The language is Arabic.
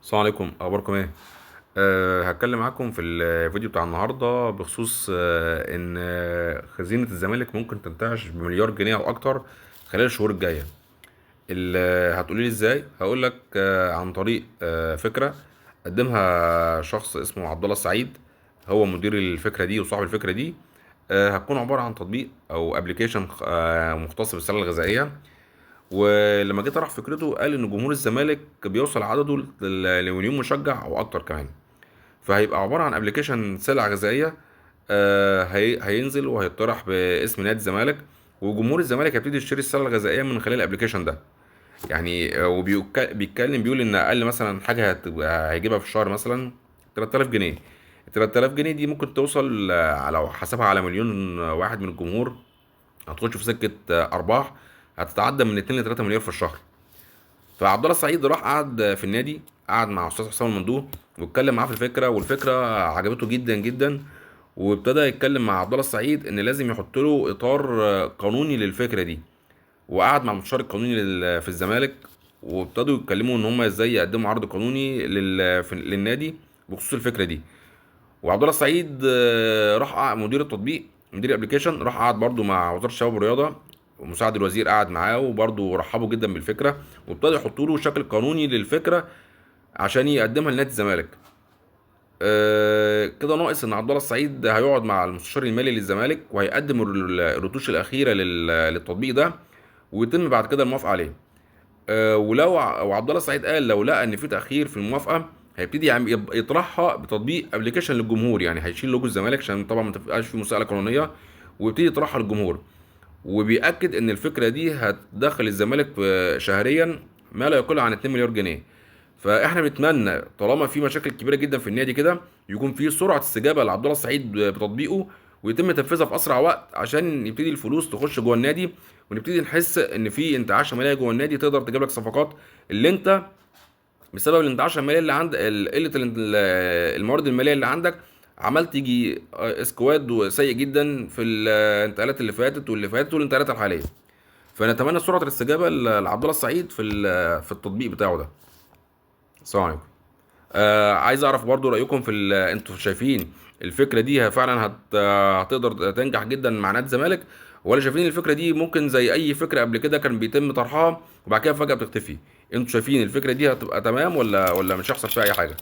السلام عليكم، اخباركم ايه؟ هتكلم معاكم في الفيديو بتاع النهارده بخصوص ان خزينه الزمالك ممكن تنتعش بمليار جنيه او اكتر خلال الشهور الجايه. هتقولي لي ازاي؟ هقول لك عن طريق فكره قدمها شخص اسمه عبد الله السعيد. هو مدير الفكره دي وصاحب الفكره دي. هتكون عباره عن تطبيق او ابلكيشن مختص بالسله الغذائيه. ولما جيت طرح فكرته قال ان جمهور الزمالك بيوصل عدده لمليون مشجع او اكتر كمان. فهيبقى عباره عن ابلكيشن سلع غذائيه. هينزل وهيطرح باسم نادي الزمالك. وجمهور الزمالك هيبتدي يشتري السلع الغذائيه من خلال الابلكيشن ده. يعني وبيتكلم بيقول ان اقل مثلا حاجه هيجيبها في الشهر مثلا 3000 جنيه. ال 3000 جنيه دي ممكن توصل لو حسبها على مليون واحد من الجمهور هتخش في سكه ارباح هتتعدى من 2 ل 3 مليار في الشهر. فعبد الله السعيد راح قعد في النادي، قعد مع استاذ حسام المندوب واتكلم معاه في الفكره، والفكره عجبته جدا جدا. وابتدى يتكلم مع عبد الله السعيد ان لازم يحط له اطار قانوني للفكره دي. وقعد مع المستشار القانوني في الزمالك، وابتدوا يتكلموا ان هم ازاي يقدموا عرض قانوني للنادي بخصوص الفكره دي. وعبد الله السعيد راح مدير التطبيق، مدير الابلكيشن، راح قعد برضو مع وزاره الشباب والرياضه، ومساعد الوزير قعد معاه وبرضو رحبوا جدا بالفكره. وابتدوا يحطوا له شكل قانوني للفكره عشان يقدمها لنادي الزمالك. كده ناقص ان عبد الله السعيد هيقعد مع المستشار المالي للزمالك وهيقدم الرتوش الاخيره للتطبيق ده، ويتم بعد كده الموافقه عليه. وعبد الله السعيد قال لو لقى ان في تاخير في الموافقه هيبتدي يطرحها بتطبيق ابلكيشن للجمهور. يعني هيشيل لوجو الزمالك عشان طبعا ما تبقاش في مساءله قانونيه، ويبتدي يطرحها للجمهور. وبيأكد ان الفكره دي هتدخل الزمالك شهريا ما لا يقل عن 2 مليار جنيه. فاحنا بنتمنى طالما في مشاكل كبيره جدا في النادي كده يكون في سرعه استجابه لعبد الله السعيد بتطبيقه، ويتم تنفيذها في اسرع وقت عشان يبتدي الفلوس تخش جوه النادي، ونبتدي نحس ان في انتعاشه ماليه جوه النادي تقدر تجيب لك صفقات. اللي انت بسبب الانتعاشه الماليه اللي عند قله الموارد الماليه اللي عندك عملت يجي اسكواد سيء جدا في الانتقالات اللي فاتت واللي فاتت والانتقالات الحاليه. فنتمنى سرعه الاستجابه لعبد الله السعيد في التطبيق بتاعه ده. السلام عليكم. عايز اعرف برضو رايكم انتوا شايفين الفكره دي فعلا هتقدر تنجح جدا مع نادي الزمالك، ولا شايفين الفكره دي ممكن زي اي فكره قبل كده كان بيتم طرحها وبعد كده فجاه بتختفي؟ انتوا شايفين الفكره دي هتبقى تمام ولا مش هيحصل فيها اي حاجه؟